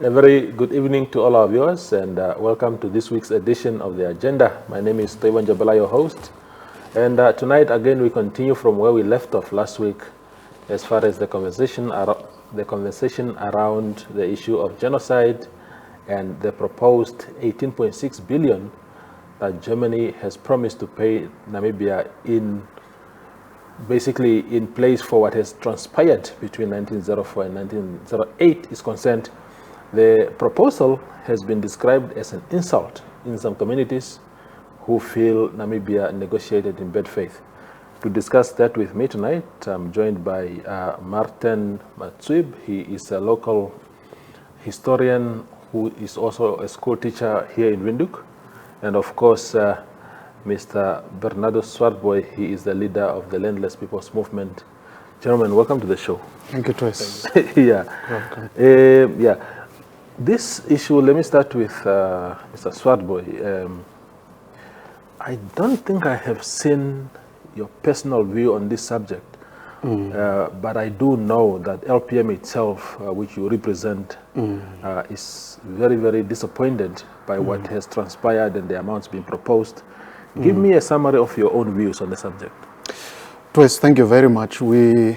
A very good evening to all our viewers, and welcome to this week's edition of The Agenda. My name is Taiwan Jabala, your host, and tonight again we continue from where we left off last week as far as the conversation around the issue of genocide and the proposed 18.6 billion that Germany has promised to pay Namibia basically in place for what has transpired between 1904 and 1908 is concerned. The proposal has been described as an insult in some communities who feel Namibia negotiated in bad faith. To discuss that with me tonight, I'm joined by Martin Matsuib. He is a local historian who is also a school teacher here in Windhoek. And of course, Mr. Bernadus Swartbooi. He is the leader of the Landless People's Movement. Gentlemen, welcome to the show. Thank you, Twice. Yeah. Welcome. This issue, let me start with Mr. Swartbooi. I don't think I have seen your personal view on this subject, but I do know that LPM itself, which you represent, is very, very disappointed by what has transpired and the amounts being proposed. Give me a summary of your own views on the subject. Twice, thank you very much. We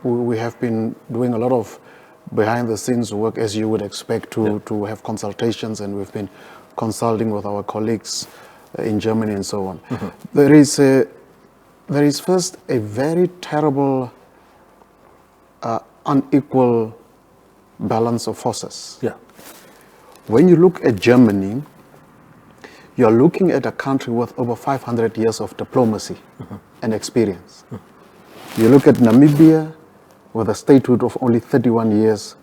have been doing a lot of behind-the-scenes work, as you would expect, to have consultations, and we've been consulting with our colleagues in Germany and so on. There is first a very terrible, unequal balance of forces. Yeah. When you look at Germany, you're looking at a country with over 500 years of diplomacy and experience. You look at Namibia, with a statehood of only 31 years,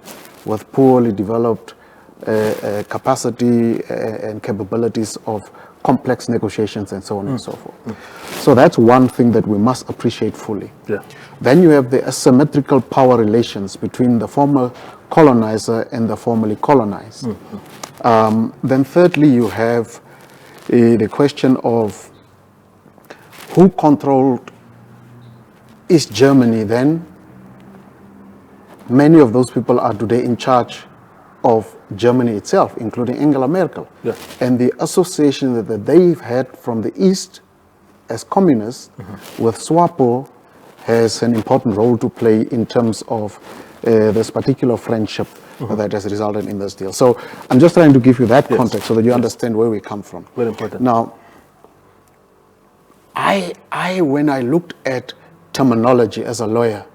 with poorly developed capacity and capabilities of complex negotiations and so on and so forth. So that's one thing that we must appreciate fully. Yeah. Then you have the asymmetrical power relations between the former colonizer and the formerly colonized. Then thirdly, you have the question of who controlled East Germany then. Many of those people are today in charge of Germany itself, including Angela Merkel. Yeah. And the association that they've had from the East as communists with SWAPO has an important role to play in terms of this particular friendship that has resulted in this deal. So I'm just trying to give you that context so that you understand where we come from. Very important. Now, when I looked at terminology as a lawyer,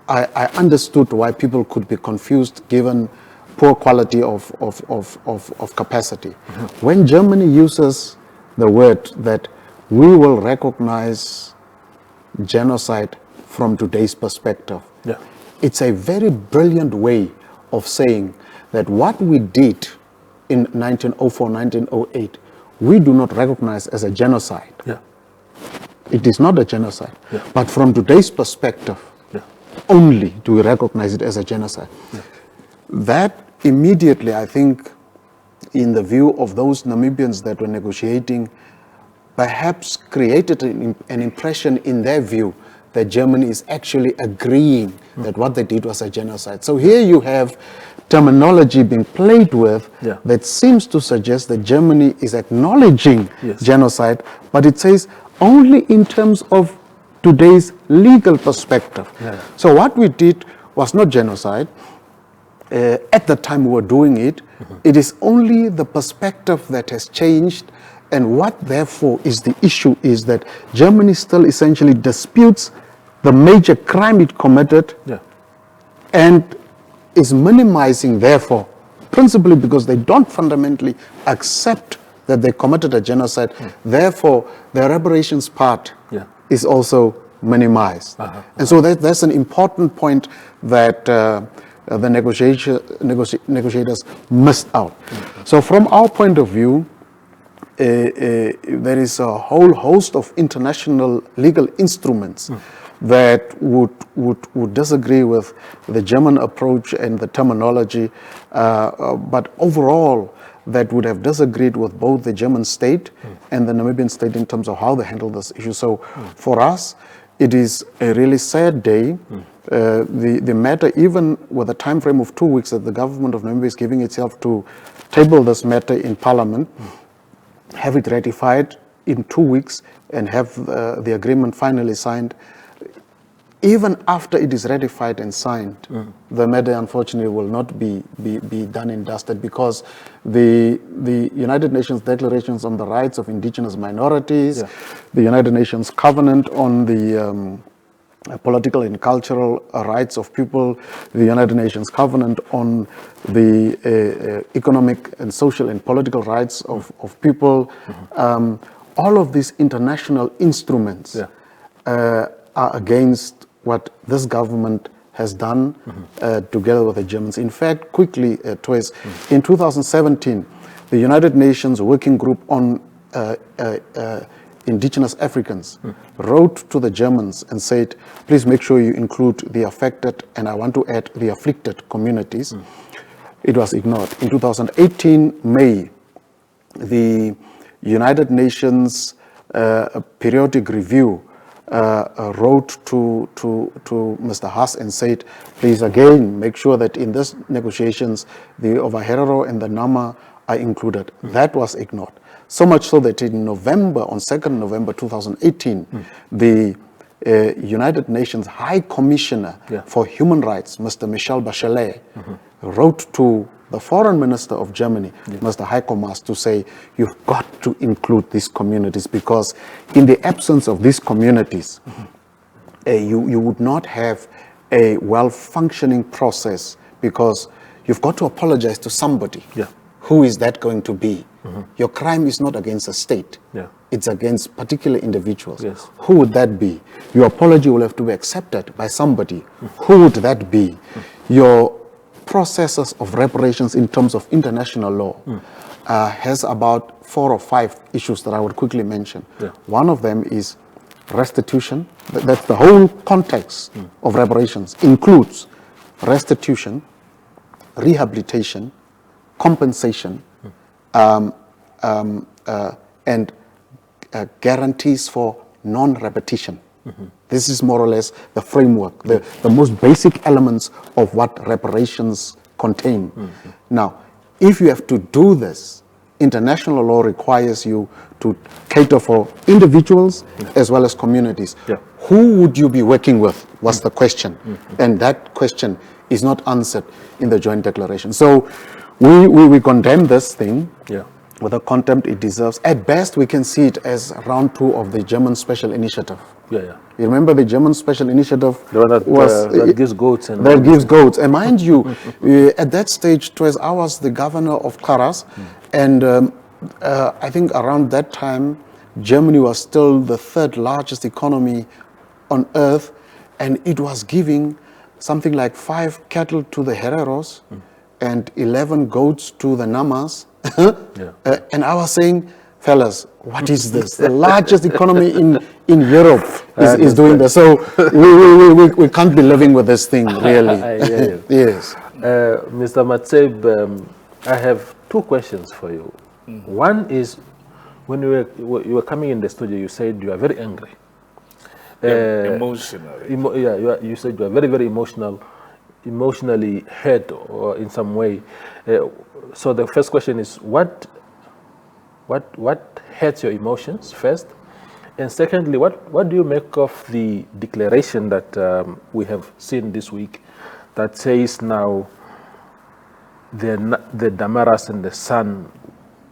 I understood why people could be confused given poor quality of capacity. When Germany uses the word that we will recognize genocide from today's perspective, it's a very brilliant way of saying that what we did in 1904, 1908, we do not recognize as a genocide. Yeah. It is not a genocide. Yeah. But from today's perspective, only do we recognize it as a genocide. That immediately, I think, in the view of those Namibians that were negotiating, perhaps created an impression in their view that Germany is actually agreeing that what they did was a genocide. So here you have terminology being played with that seems to suggest that Germany is acknowledging genocide, but it says only in terms of today's legal perspective. So what we did was not genocide. At the time we were doing it, it is only the perspective that has changed, and what therefore is the issue is that Germany still essentially disputes the major crime it committed and is minimizing therefore, principally because they don't fundamentally accept that they committed a genocide, therefore the reparations part is also minimized. And so that's an important point that the negotiators missed out. So from our point of view, there is a whole host of international legal instruments that would disagree with the German approach and the terminology, but overall that would have disagreed with both the German state and the Namibian state in terms of how they handle this issue. So for us, it is a really sad day the matter, even with a time frame of 2 weeks that the government of Namibia is giving itself to table this matter in Parliament, have it ratified in 2 weeks and have the agreement finally signed. Even after it is ratified and signed, the matter unfortunately will not be done and dusted, because the United Nations Declarations on the Rights of Indigenous Minorities, the United Nations Covenant on the political and cultural rights of people, the United Nations Covenant on the economic and social and political rights of people, all of these international instruments are against what this government has done together with the Germans. In fact, quickly, Twes, in 2017, the United Nations Working Group on Indigenous Africans wrote to the Germans and said, please make sure you include the affected, and I want to add the afflicted communities. It was ignored. In 2018, May, the United Nations Periodic Review wrote to Mr. Haas and said, please again make sure that in these negotiations the Ovaherero and the Nama are included. That was ignored. So much so that in November, on 2nd November 2018, the United Nations High Commissioner for Human Rights, Mr. Michel Bachelet, wrote to the Foreign Minister of Germany, Mr. Heiko Maas, to say, you've got to include these communities, because in the absence of these communities, you would not have a well-functioning process, because you've got to apologize to somebody. Who is that going to be? Your crime is not against a state. It's against particular individuals. Who would that be? Your apology will have to be accepted by somebody. Who would that be? Your processes of reparations in terms of international law has about 4 or 5 issues that I would quickly mention. One of them is restitution. That's the whole context of reparations, includes restitution, rehabilitation, compensation, and guarantees for non-repetition. This is more or less the framework, the most basic elements of what reparations contain. Now, if you have to do this, international law requires you to cater for individuals as well as communities. Who would you be working with was the question. And that question is not answered in the joint declaration. So we condemn this thing with the contempt it deserves. At best, we can see it as round 2 of the German Special Initiative. You remember the German Special Initiative? That gives goats. That gives goats. And mind you, at that stage, I was the governor of Karas, and I think around that time, Germany was still the 3rd largest economy on earth, and it was giving something like 5 cattle to the Hereros and 11 goats to the Namas. And I was saying, fellas, what is this? The largest economy in Europe is doing this. So we can't be living with this thing, really. Yes. Mr. Matsuib, I have 2 questions for you. One is, when you were coming in the studio, you said you are very angry. Emotionally. You said you are very, very emotionally hurt, or in some way. So the first question is, what hurts your emotions first? And secondly, what do you make of the declaration that we have seen this week that says now the Damaras and the San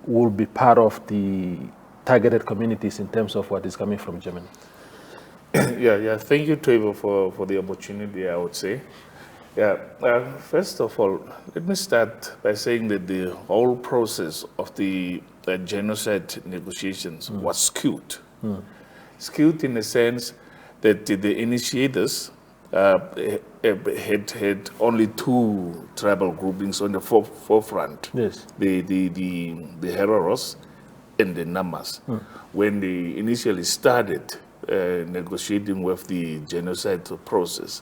will be part of the targeted communities in terms of what is coming from Germany? Thank you, Trevor, for the opportunity, I would say. First of all, let me start by saying that the whole process of the genocide negotiations was skewed. Skewed in the sense that the initiators had only 2 tribal groupings on the forefront. The Hereros and the Namas. When they initially started negotiating with the genocide process.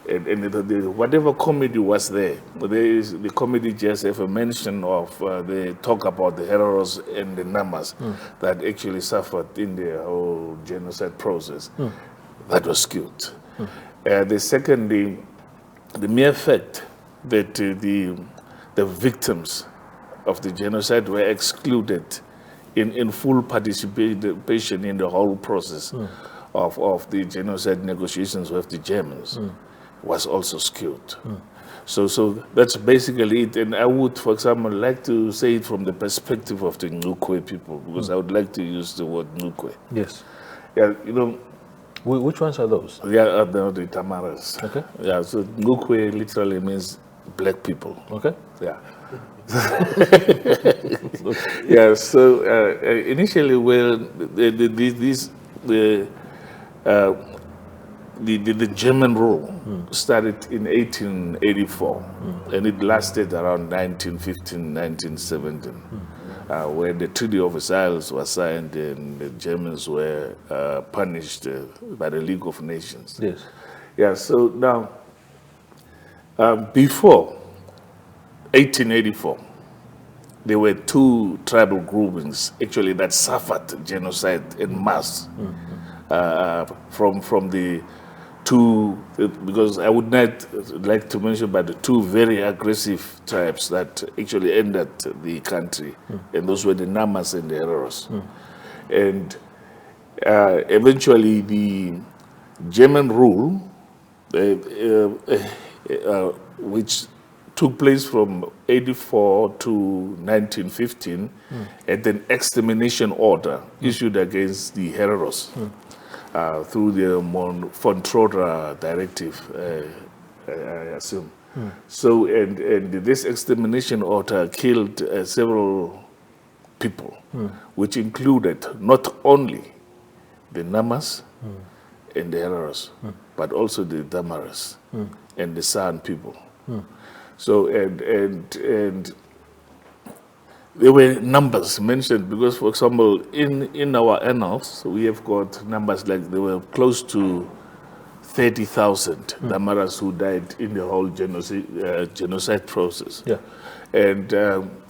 And whatever committee was there, the committee just have a mention of the talk about the Hereros and the Namas that actually suffered in the whole genocide process. That was skewed. The second, the mere fact that the victims of the genocide were excluded in full participation in the whole process of the genocide negotiations with the Germans was also skewed. So that's basically it. And I would, for example, like to say it from the perspective of the Ngukwe people, because I would like to use the word Ngukwe. Yes. Yeah, you know. Which ones are those? Yeah, the Damaras. Okay. Yeah, so Ngukwe literally means black people. Okay. Yeah. Yeah, so initially, well, the German rule started in 1884, and it lasted around 1915, 1917, where the Treaty of Versailles was signed and the Germans were punished by the League of Nations. Yes. Yeah, so now, before 1884, there were two tribal groupings actually that suffered genocide en masse from the two, because I would not like to mention about the two very aggressive tribes that actually entered the country, and those were the Namas and the Hereros. And eventually the German rule, which took place from 84 to 1915, and an extermination order issued against the Hereros through the Montreux directive, I assume. So, and this extermination order killed several people, which included not only the Namas and the Hereros, but also the Damaras and the San people. So, and there were numbers mentioned because, for example, in our annals, we have got numbers like there were close to 30,000 Damaras who died in the whole genocide process. Yeah. And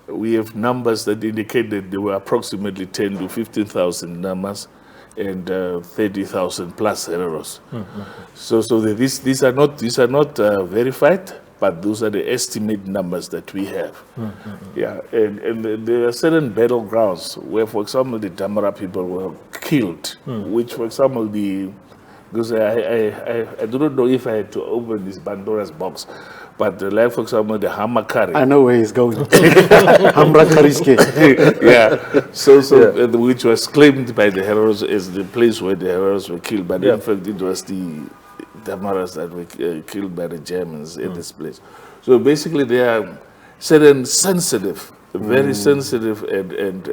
we have numbers that indicate that there were approximately 10 to 15,000 Namas and 30,000 plus Hereros. So these are not verified, but those are the estimate numbers that we have. Yeah, and there are certain battlegrounds where, for example, the Damara people were killed, which, for example, because I do not know if I had to open this Pandora's box, but like, for example, the Hamakari. I know where he's going. Hamrakariske. Yeah, so which was claimed by the Hereros as the place where the Hereros were killed, but in fact it was the Damaras that were killed by the Germans in this place. So basically there are certain sensitive, very sensitive and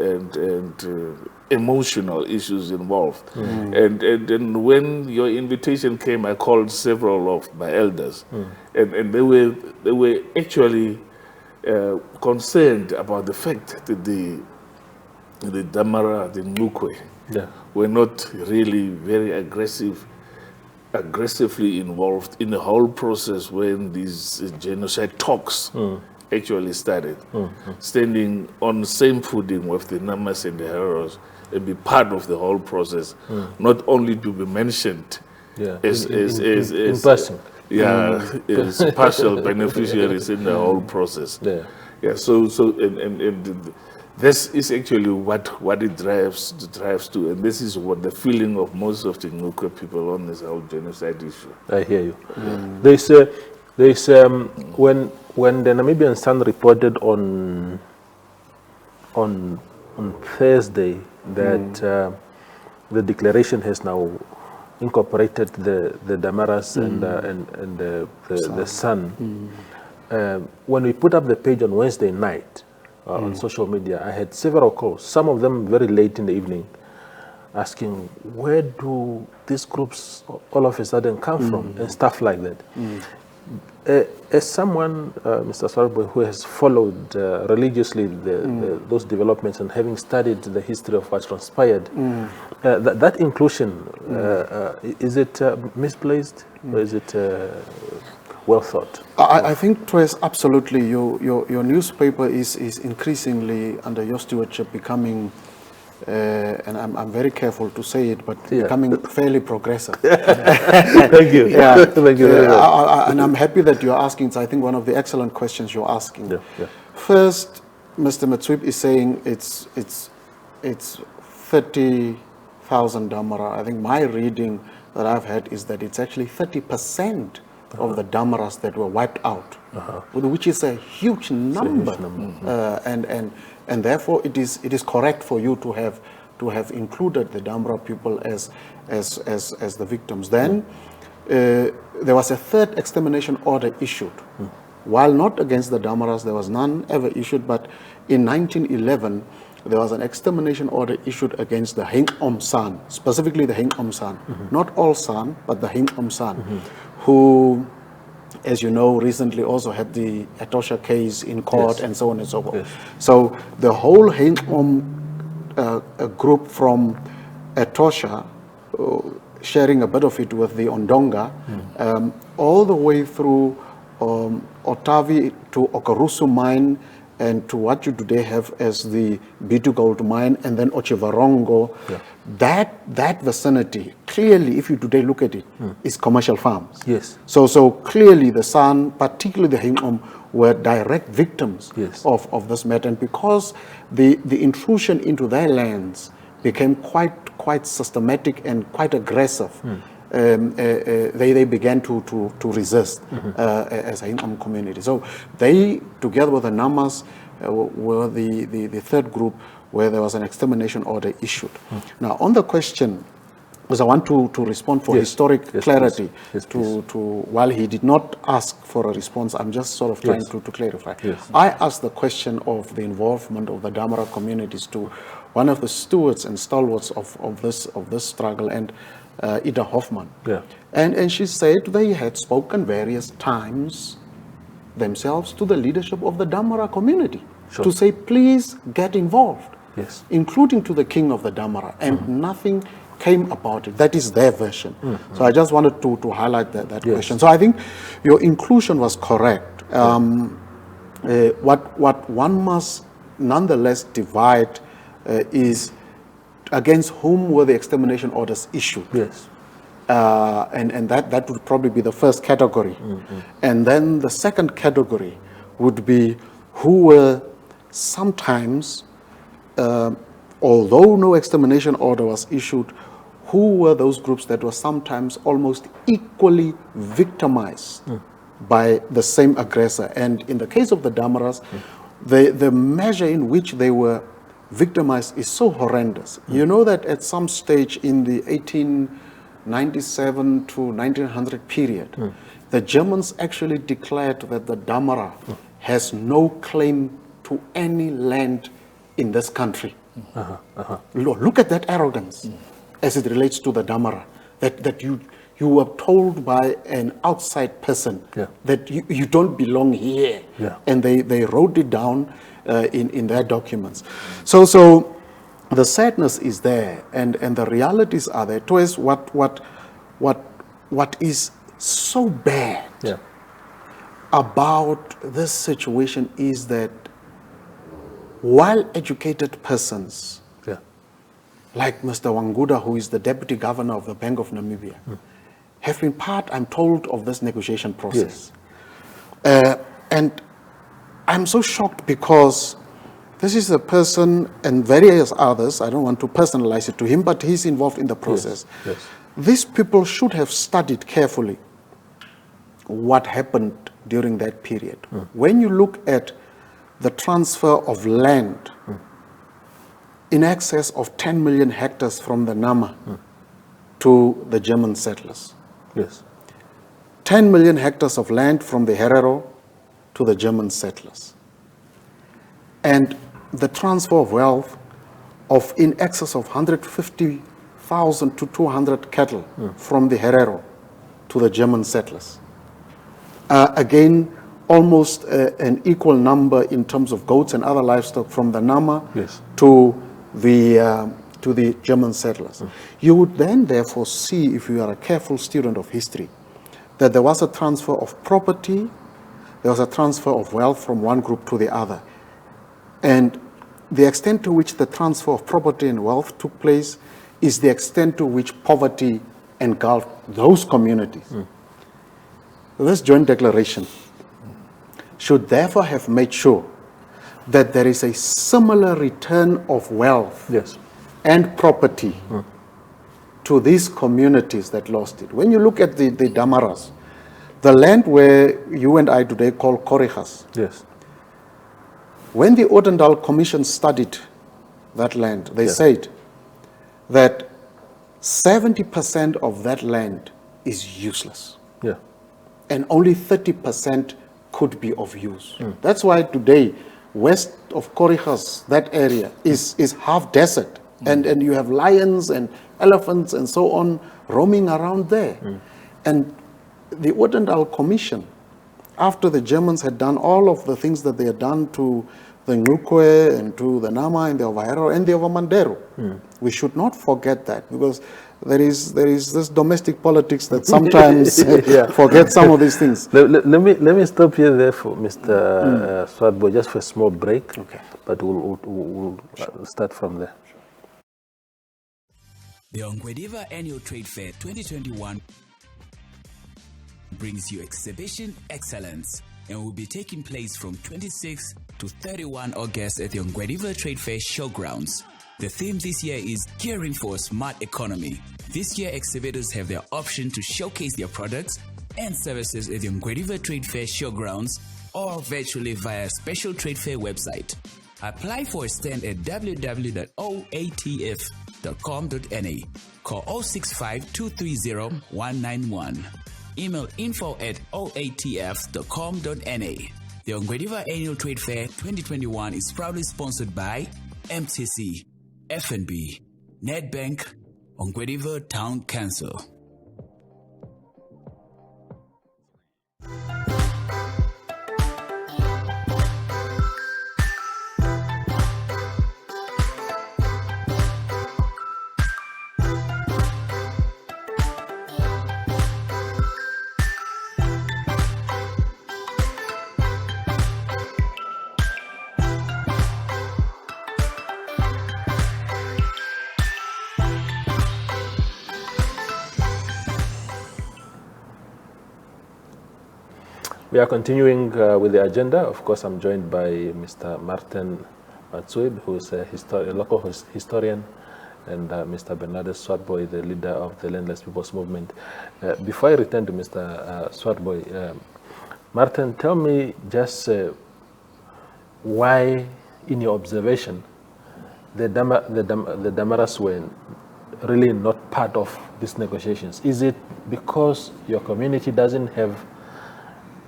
emotional issues involved. And when your invitation came, I called several of my elders, and they were actually concerned about the fact that the Damara, the Ngukwe, were not really very aggressively involved in the whole process when these genocide talks actually started, standing on the same footing with the Namas and the Hereros and be part of the whole process, not only to be mentioned as passing. As partial beneficiaries in the whole process. So this is actually what it drives to, and this is what the feeling of most of the Ngukwe people on this whole genocide issue. I hear you. There's when the Namibia and San reported on Thursday that the declaration has now incorporated the Damaras and the San. When we put up the page on Wednesday night on social media, I had several calls, some of them very late in the evening, asking where do these groups all of a sudden come from and stuff like that. As someone, Mr. Swartbooi, who has followed religiously those developments and having studied the history of what transpired, that inclusion, is it misplaced or is it well thought? I think, Troyes, absolutely. Your newspaper is increasingly, under your stewardship, becoming and I'm very careful to say it, but becoming fairly progressive. Thank you. Yeah. Thank you very much. And I'm happy that you're asking. It's, I think, one of the excellent questions you're asking. First, Mr. Matsuib is saying it's 30,000 Damara. I think my reading that I've had is that it's actually 30% of the Damaras that were wiped out, which is a huge number. And therefore it is correct for you to have included the Damara people as the victims. Then there was a third extermination order issued. While not against the Damaras, there was none ever issued, but in 1911 there was an extermination order issued against the Heng Om San, specifically the Heng Om San, not all San, but the Heng Om San, who, as you know, recently also had the Etosha case in court and so on and so forth. So the whole Heng Om group from Etosha, sharing a bit of it with the Ondonga, all the way through Otavi to Okarusu mine, and to what you today have as the Bitu Gold mine, and then Ochivarongo, that vicinity, clearly, if you today look at it, is commercial farms. Yes. So clearly the San, particularly the Heng Om, were direct victims of this matter. And because the intrusion into their lands became quite systematic and quite aggressive, they began to resist as a Heng Om community. So they, together with the Namas, were the third group where there was an extermination order issued. Now, on the question, because I want to respond for historic clarity, while he did not ask for a response, I'm just sort of trying to clarify. I asked the question of the involvement of the Damara communities to one of the stewards and stalwarts of this struggle, and Ida Hoffman. And she said they had spoken various times themselves to the leadership of the Damara community to say, please get involved, including to the king of the Damara, and nothing came about it. That is their version. So I just wanted to highlight that question. So I think your inclusion was correct. What one must nonetheless divide is against whom were the extermination orders issued. And that would probably be the first category. And then the second category would be who were sometimes, although no extermination order was issued, who were those groups that were sometimes almost equally victimized by the same aggressor. And in the case of the Damaras, the measure in which they were victimized is so horrendous. You know that at some stage in the 1897 to 1900 period, the Germans actually declared that the Damara has no claim to any land in this country. Look at that arrogance as it relates to the Damara, that you were told by an outside person that you don't belong here. And they wrote it down in their documents. So the sadness is there, and the realities are there. To us, what is so bad about this situation is that while educated persons like Mr. Wanguda, who is the deputy governor of the Bank of Namibia, have been part, I'm told, of this negotiation process. And I'm so shocked because this is a person, and various others, I don't want to personalize it to him, but he's involved in the process. These people should have studied carefully what happened during that period. When you look at the transfer of land in excess of 10 million hectares from the Nama to the German settlers. 10 million hectares of land from the Herero to the German settlers. And the transfer of wealth of in excess of 150,000 to 200 cattle from the Herero to the German settlers. Again, almost an equal number in terms of goats and other livestock from the Nama to the German settlers. You would then therefore see, if you are a careful student of history, that there was a transfer of property, there was a transfer of wealth from one group to the other. And the extent to which the transfer of property and wealth took place is the extent to which poverty engulfed those communities. This joint declaration should therefore have made sure that there is a similar return of wealth and property to these communities that lost it. When you look at the Damaras, the land where you and I today call Korigas, when the Odendaal Commission studied that land, they said that 70% of that land is useless. And only 30% could be of use. That's why today, west of Korigas, that area is half desert. And you have lions and elephants and so on roaming around there. And the Odendaal Commission, after the Germans had done all of the things that they had done to the Ngukwe and to the Nama and the Ovahero and the Ovamandero, we should not forget that, because there is this domestic politics that sometimes forget some of these things. Let me stop here there for Mr. Swartbooi, just for a small break. But we'll start from there. The Ongwediva Annual Trade Fair 2021 brings you exhibition excellence and will be taking place from 26 to 31 August at the Ongwediva Trade Fair Showgrounds. The theme this year is Gearing for a Smart Economy. This year, exhibitors have the option to showcase their products and services at the Ongwediva Trade Fair Showgrounds or virtually via a special trade fair website. Apply for a stand at www.oatf.com.na. Call 065 230 191. Email info@oatf.com.na. The Ongwediva Annual Trade Fair 2021 is proudly sponsored by MTC, FNB, Nedbank, Ongwediva Town Council. We are continuing with the agenda. Of course, I'm joined by Mr. Martin Matsuib, who is a local historian, and Mr. Bernadus Swartbooi, the leader of the Landless People's Movement. Before I return to Mr. Swartbooi, Martin, tell me just why, in your observation, the Damaras were really not part of these negotiations. Is it because your community doesn't have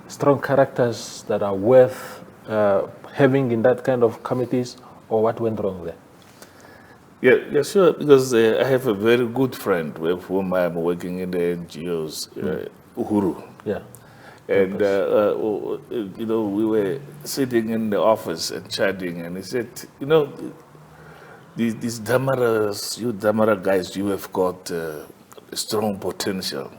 strong characters that are worth having in that kind of committees, or what went wrong there? Yeah, sure, because I have a very good friend with whom I'm working in the NGOs, Uhuru. And, we were sitting in the office and chatting, and he said, these Damaras, you Damara guys, you have got strong potential.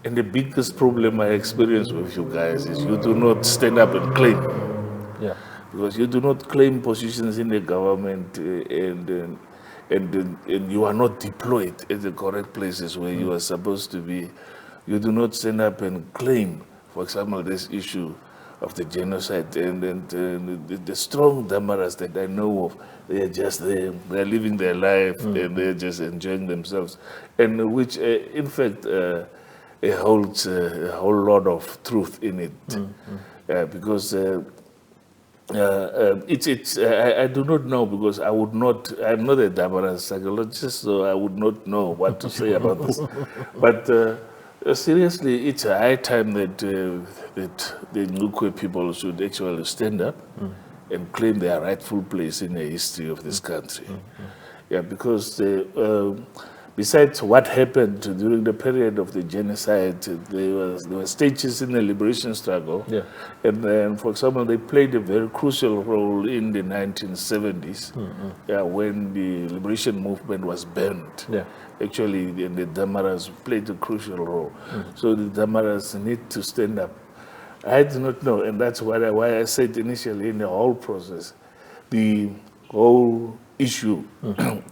And the biggest problem I experience with you guys is you do not stand up and claim. Because you do not claim positions in the government, and you are not deployed at the correct places where you are supposed to be. You do not stand up and claim, for example, this issue of the genocide, and the strong Damaras that I know of, they are just there, they are living their life, and they're just enjoying themselves, and which, in fact, it holds a whole lot of truth in it, because I do not know, because I'm not a Damara psychologist, so I would not know what to say about this. But seriously, it's a high time that the Ngukwe people should actually stand up and claim their rightful place in the history of this country. Because besides what happened during the period of the genocide, there were stages in the liberation struggle. And then, for example, they played a very crucial role in the 1970s, when the liberation movement was banned. Actually, the Damaras played a crucial role. So the Damaras need to stand up. I do not know, and that's why I said initially in the whole process, the whole issue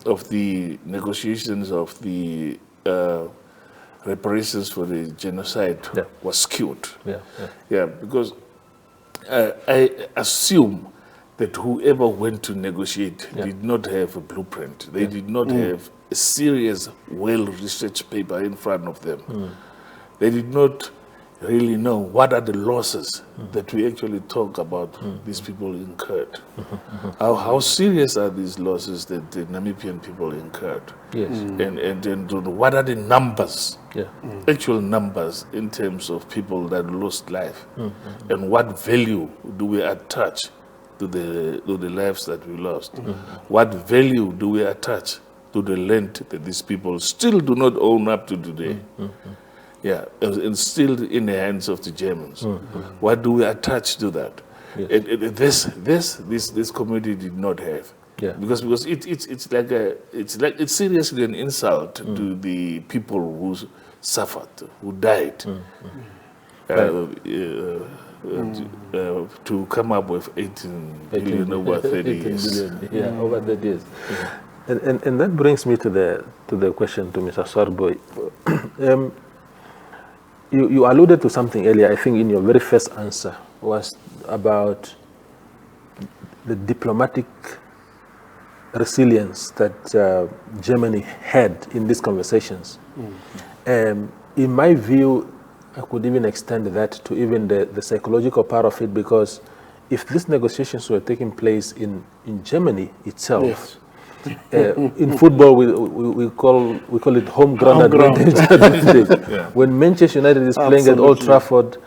of the negotiations of the reparations for the genocide was skewed. Because I assume that whoever went to negotiate did not have a blueprint. They did not have a serious, well-researched paper in front of them. They did not really know what are the losses that we actually talk about these people incurred. How serious are these losses that the Namibian people incurred? Yes. And what are the numbers, actual numbers in terms of people that lost life? And what value do we attach to the lives that we lost? What value do we attach to the land that these people still do not own up to today? And still in the hands of the Germans. What do we attach to that? This community did not have. Because it's seriously an insult to the people who suffered, who died. To come up with 18 billion over 30 years. Over 30 years. And that brings me to the question to Mr. Swartbooi. You alluded to something earlier, I think in your very first answer, was about the diplomatic resilience that Germany had in these conversations. In my view, I could even extend that to even the psychological part of it, because if these negotiations were taking place in Germany itself, in football, we call it home ground advantage. When Manchester United is playing at Old Trafford,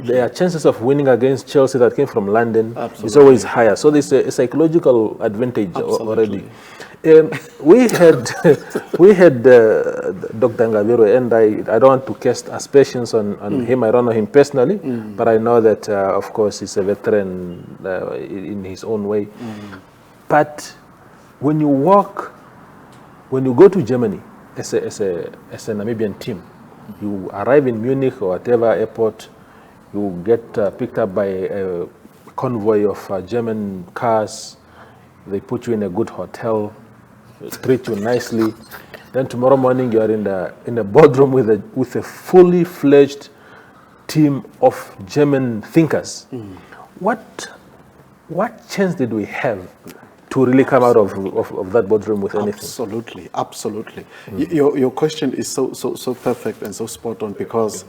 their chances of winning against Chelsea that came from London is always higher. So there's a psychological advantage already. We had Dr. Ngaviro, and I don't want to cast aspersions on him. I don't know him personally, but I know that of course he's a veteran in his own way. But when you go to Germany as a Namibian team, you arrive in Munich or whatever airport, you get picked up by a convoy of German cars. They put you in a good hotel, treat you nicely. Then tomorrow morning you are in the boardroom with a fully fledged team of German thinkers. What chance did we have to really come out of that boardroom with anything? Absolutely. Your question is so perfect and so spot on, because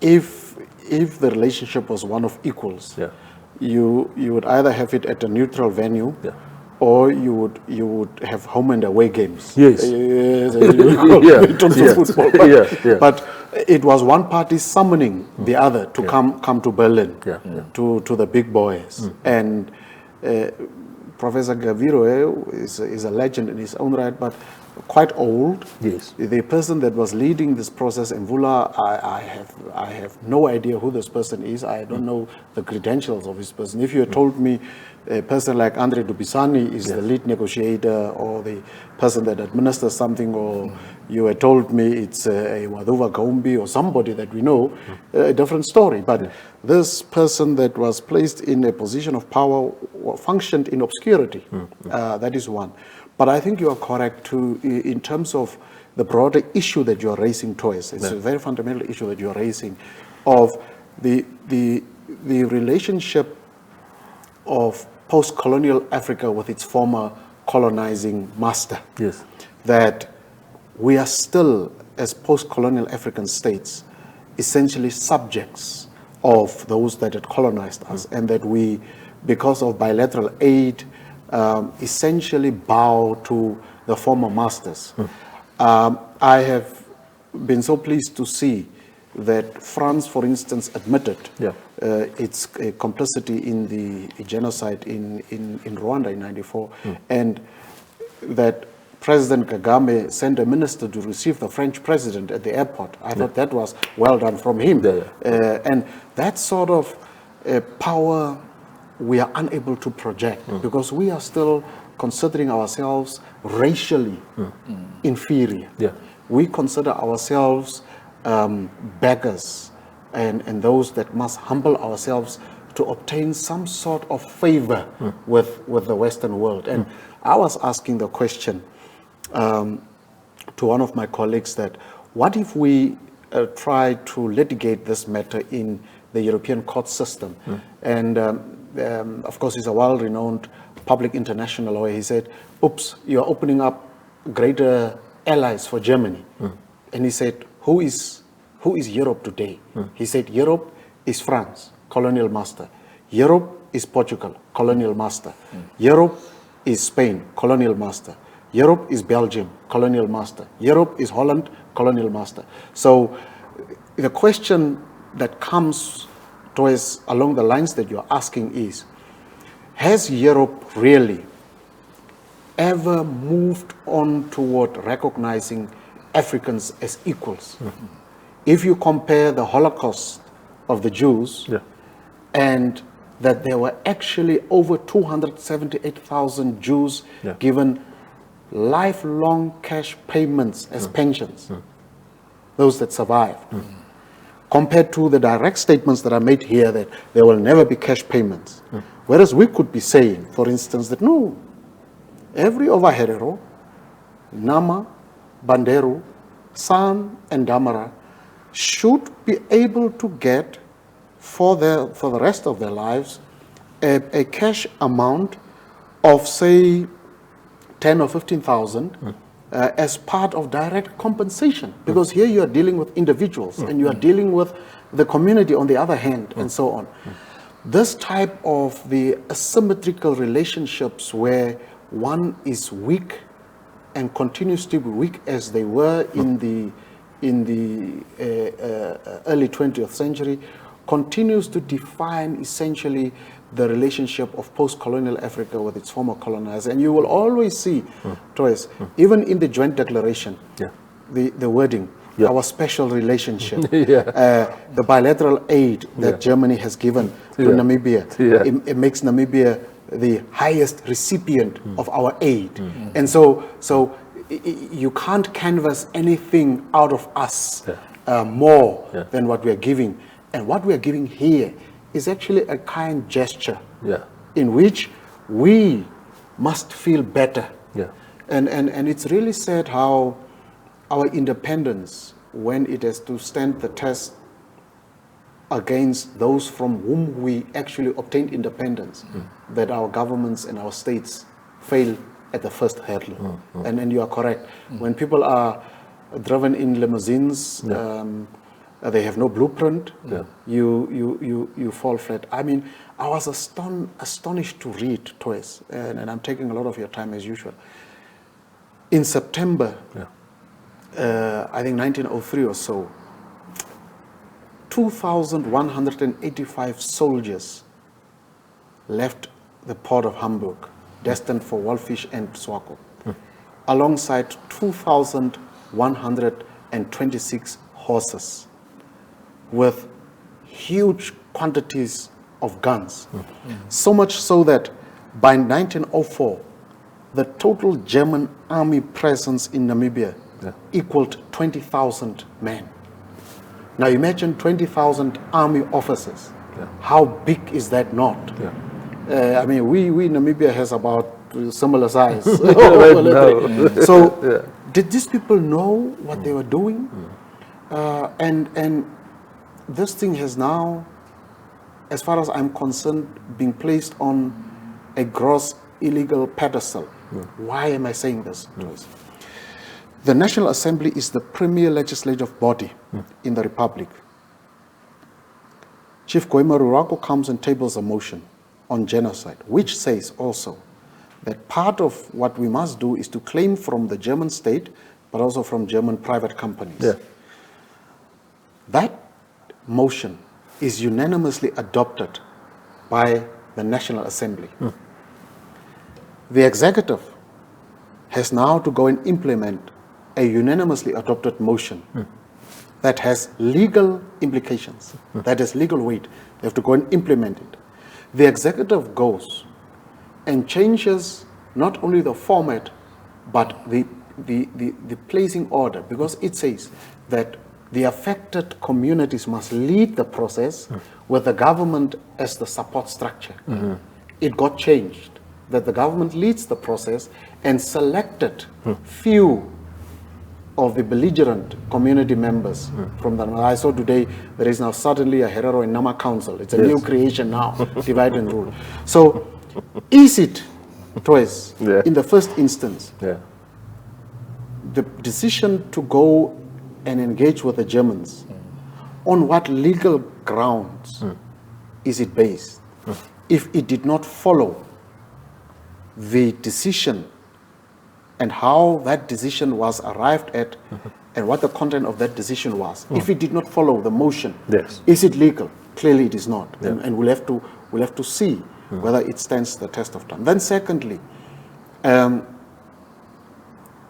if the relationship was one of equals, you would either have it at a neutral venue, or you would have home and away games. But it was one party summoning the other to come to Berlin, to the big boys. And Professor Ngaviro is a legend in his own right, but quite old. The person that was leading this process, Mvula, I have no idea who this person is. I don't know the credentials of this person. If you had told me a person like Andre Dubisani is the lead negotiator, or the person that administers something, or you had told me it's a Waduva Gaumbi or somebody that we know, a different story. But this person that was placed in a position of power functioned in obscurity. That is one. But I think you are correct too, in terms of the broader issue that you are raising, Toys. It's a very fundamental issue that you are raising, of the relationship of post-colonial Africa with its former colonizing master. That we are still, as post-colonial African states, essentially subjects of those that had colonized us, and that we, because of bilateral aid, essentially bow to the former masters. I have been so pleased to see that France, for instance, admitted its complicity in the genocide in Rwanda in '94, and that President Kagame sent a minister to receive the French president at the airport. I thought that was well done from him. And that sort of power we are unable to project, because we are still considering ourselves racially inferior. We consider ourselves beggars and those that must humble ourselves to obtain some sort of favor with the Western world. And I was asking the question to one of my colleagues that, what if we try to litigate this matter in the European court system? And of course, he's a well-renowned public international lawyer. He said, oops, you're opening up greater allies for Germany. And he said, who is Europe today? He said, Europe is France, colonial master. Europe is Portugal, colonial master. Europe is Spain, colonial master. Europe is Belgium, colonial master. Europe is Holland, colonial master. So the question that comes to us along the lines that you're asking is, has Europe really ever moved on toward recognizing Africans as equals? If you compare the Holocaust of the Jews and that there were actually over 278,000 Jews given lifelong cash payments as pensions, those that survived, compared to the direct statements that are made here that there will never be cash payments. Whereas we could be saying, for instance, that no, every Overherero, Nama, Banderu, San, and Damara should be able to get for the rest of their lives a cash amount of, say, 10 or 15,000 as part of direct compensation. Because here you are dealing with individuals and you are dealing with the community on the other hand and so on. This type of the asymmetrical relationships where one is weak and continues to be weak as they were in the early 20th century continues to define essentially the relationship of post-colonial Africa with its former colonizers. And you will always see, Toys, even in the joint declaration, the wording, our special relationship, the bilateral aid that Germany has given to Namibia, it makes Namibia the highest recipient of our aid. And so you can't canvas anything out of us more than what we are giving. And what we are giving here is actually a kind gesture in which we must feel better. And it's really sad how our independence, when it has to stand the test against those from whom we actually obtained independence, that our governments and our states fail at the first hurdle. And you are correct. When people are driven in limousines, they have no blueprint, you fall flat. I mean, I was astonished to read, Toys, and I'm taking a lot of your time as usual. In September, I think 1903 or so, 2,185 soldiers left the port of Hamburg, destined for Wolfish and Swartbooi, alongside 2,126 horses with huge quantities of guns. So much so that by 1904, the total German army presence in Namibia equaled 20,000 men. Now imagine 20,000 army officers. How big is that not? I mean, we Namibia has about similar size. So did these people know what they were doing? And this thing has now, as far as I'm concerned, been placed on a gross illegal pedestal. Why am I saying this? The National Assembly is the premier legislative body in the Republic. Chief Goima Rurako comes and tables a motion on genocide, which says also that part of what we must do is to claim from the German state, but also from German private companies. That motion is unanimously adopted by the National Assembly. The executive has now to go and implement a unanimously adopted motion that has legal implications, that has legal weight. They have to go and implement it. The executive goes and changes not only the format, but the placing order, because it says that the affected communities must lead the process with the government as the support structure. It got changed, that the government leads the process and selected few of the belligerent community members from the. I saw today there is now suddenly a Herero and Nama Council. It's a new creation now, divide and rule. So is it, Toys, in the first instance, the decision to go and engage with the Germans, on what legal grounds is it based? If it did not follow the decision and how that decision was arrived at and what the content of that decision was, if it did not follow the motion, is it legal? Clearly it is not. And we'll have to see whether it stands the test of time. Then secondly,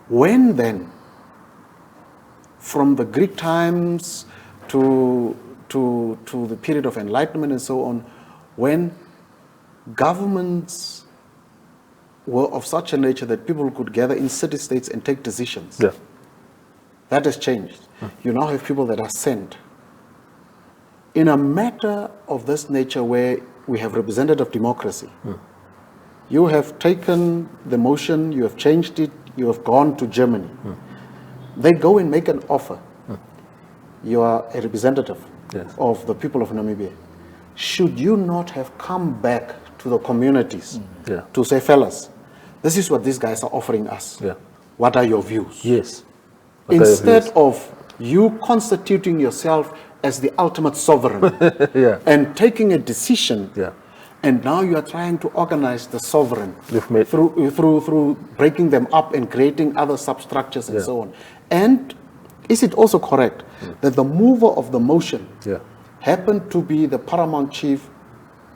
when then, from the Greek times to the period of Enlightenment and so on, when governments were of such a nature that people could gather in city-states and take decisions, that has changed. You now have people that are sent. In a matter of this nature where we have representative democracy, you have taken the motion, you have changed it, you have gone to Germany. They go and make an offer. You are a representative of the people of Namibia. Should you not have come back to the communities to say, fellas, this is what these guys are offering us. What are your views? Instead of you constituting yourself as the ultimate sovereign and taking a decision, and now you are trying to organize the sovereign through breaking them up and creating other substructures and so on. And is it also correct that the mover of the motion happened to be the paramount chief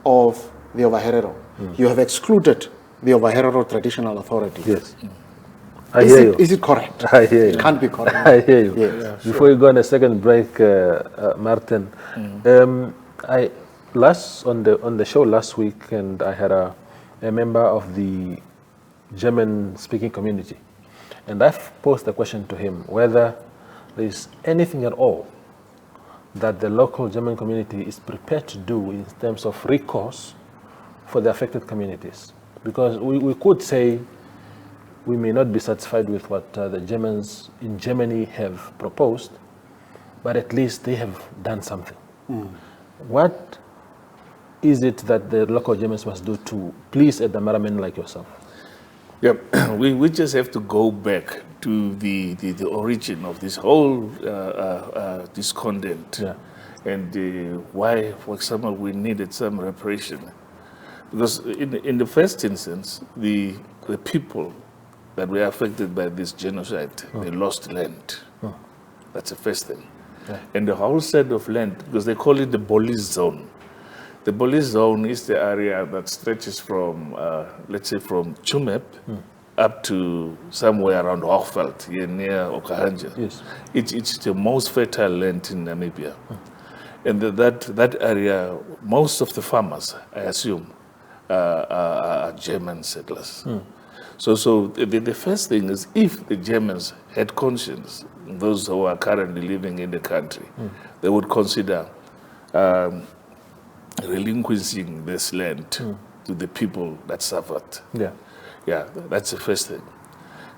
of the Ovaherero? You have excluded the Ovaherero traditional authority. I hear you. Is it correct? I hear you. It can't be correct. I hear you. Before you go on a second break, Martin, on the show last week, and I had a member of the German-speaking community, and I've posed the question to him whether there is anything at all that the local German community is prepared to do in terms of recourse for the affected communities. Because we could say we may not be satisfied with what the Germans in Germany have proposed, but at least they have done something. What is it that the local Germans must do to please a Damara man like yourself? We just have to go back to the origin of this whole discontent and why, for example, we needed some reparation. Because in the first instance, the people that were affected by this genocide, they lost land. That's the first thing. And the whole set of land, because they call it the police zone. The police zone is the area that stretches from, let's say, from Chumep up to somewhere around Hochveld, here near Okahanja. It's the most fertile land in Namibia. And that area, most of the farmers, I assume, are German settlers. So the first thing is, if the Germans had conscience, those who are currently living in the country, they would consider relinquishing this land to the people that suffered. That's the first thing.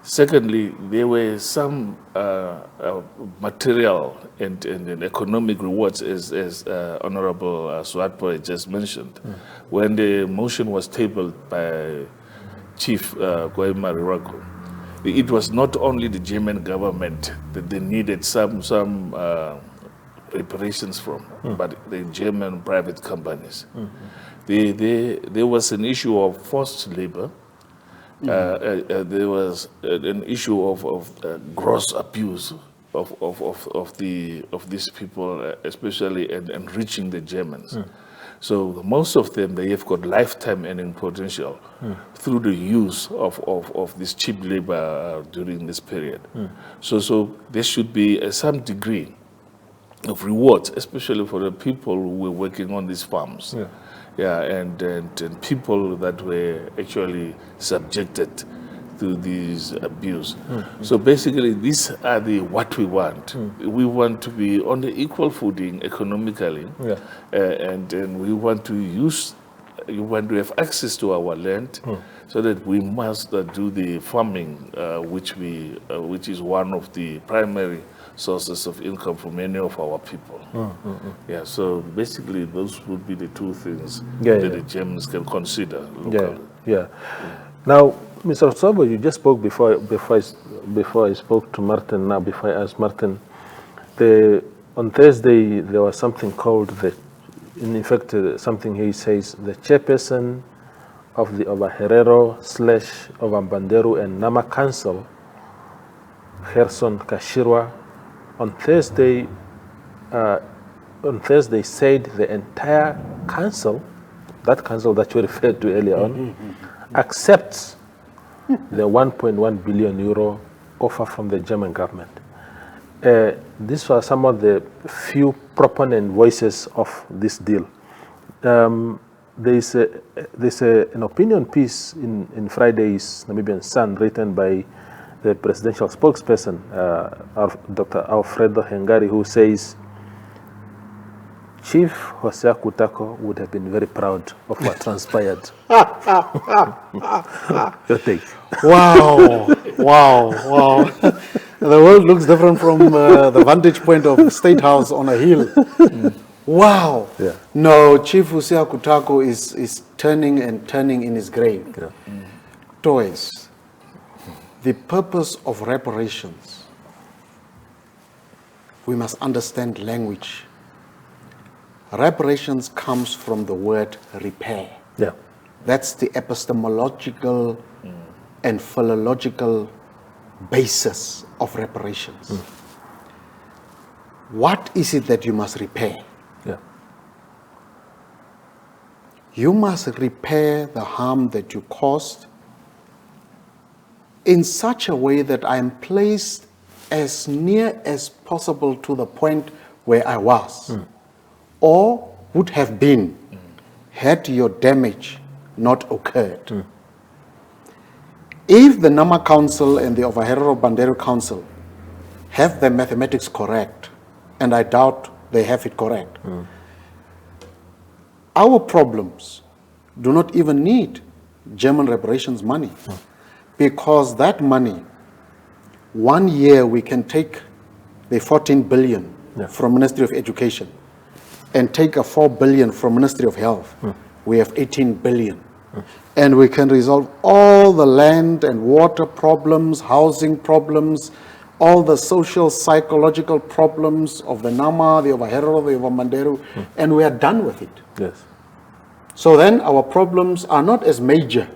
Secondly, there were some material and economic rewards, as Honorable Swartbooi just mentioned. When the motion was tabled by Chief Goema Rirako, it was not only the German government that they needed some reparations from, but the German private companies. There was an issue of forced labor. There was an issue of gross abuse of these people, especially enriching the Germans. So most of them, they have got lifetime earning potential through the use of this cheap labor during this period. So there should be some degree of rewards, especially for the people who were working on these farms. And people that were actually subjected to this abuse. So basically, these are what we want. We want to be on the equal footing economically, and we want to have access to our land, so that we must do the farming, which is one of the primary sources of income for many of our people. Yeah, so basically those would be the two things that the Germans can consider locally. Now, Mr. Swartbooi, you just spoke before I spoke to Martin. Now, before I asked Martin, on Thursday there was something called something he says the chairperson of the Ovaherero/Ovambanderu and Nama Council, Gerson Kashirwa, on Thursday said the entire council, that council that you referred to earlier on, accepts the 1.1 billion euro offer from the German government. These were some of the few proponent voices of this deal. There's an opinion piece in Friday's Namibia and San written by the presidential spokesperson, Dr. Alfredo Hengari, who says, Chief Hosea Kutako would have been very proud of what transpired. Your take. Wow. The world looks different from the vantage point of State House on a hill. Wow. Yeah. No, Chief Hosea Kutako is turning and turning in his grave. Toys. The purpose of reparations, we must understand language. Reparations comes from the word repair. That's the epistemological and philological basis of reparations. What is it that you must repair? You must repair the harm that you caused in such a way that I am placed as near as possible to the point where I was or would have been had your damage not occurred. If the Nama Council and the Ovaherero Bandero Council have their mathematics correct, and I doubt they have it correct, our problems do not even need German reparations money. Because that money, 1 year we can take the 14 billion from Ministry of Education and take a 4 billion from Ministry of Health. We have 18 billion. And we can resolve all the land and water problems, housing problems, all the social, psychological problems of the Nama, the Ovaherero, the Ovambanderu, and we are done with it. So then our problems are not as major.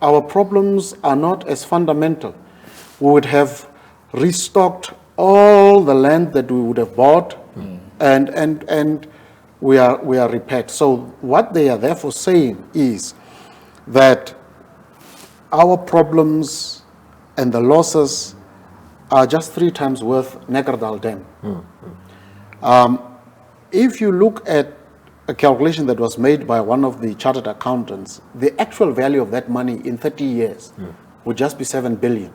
Our problems are not as fundamental. We would have restocked all the land that we would have bought, and we are repaired. So what they are therefore saying is that our problems and the losses are just 3 times worth Nekerdal Dam. If you look at a calculation that was made by one of the chartered accountants, the actual value of that money in 30 years would just be 7 billion.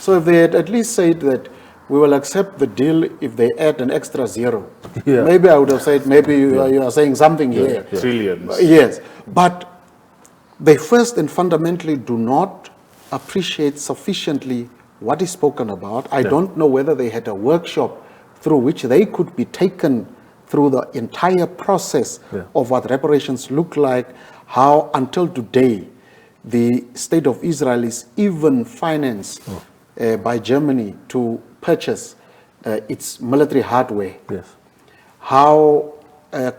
So if they had at least said that we will accept the deal if they add an extra 0, maybe I would have said, maybe you are saying something here. Trillions. Yes, but they first and fundamentally do not appreciate sufficiently what is spoken about. I don't know whether they had a workshop through which they could be taken through the entire process of what reparations look like, how until today the state of Israel is even financed by Germany to purchase its military hardware, how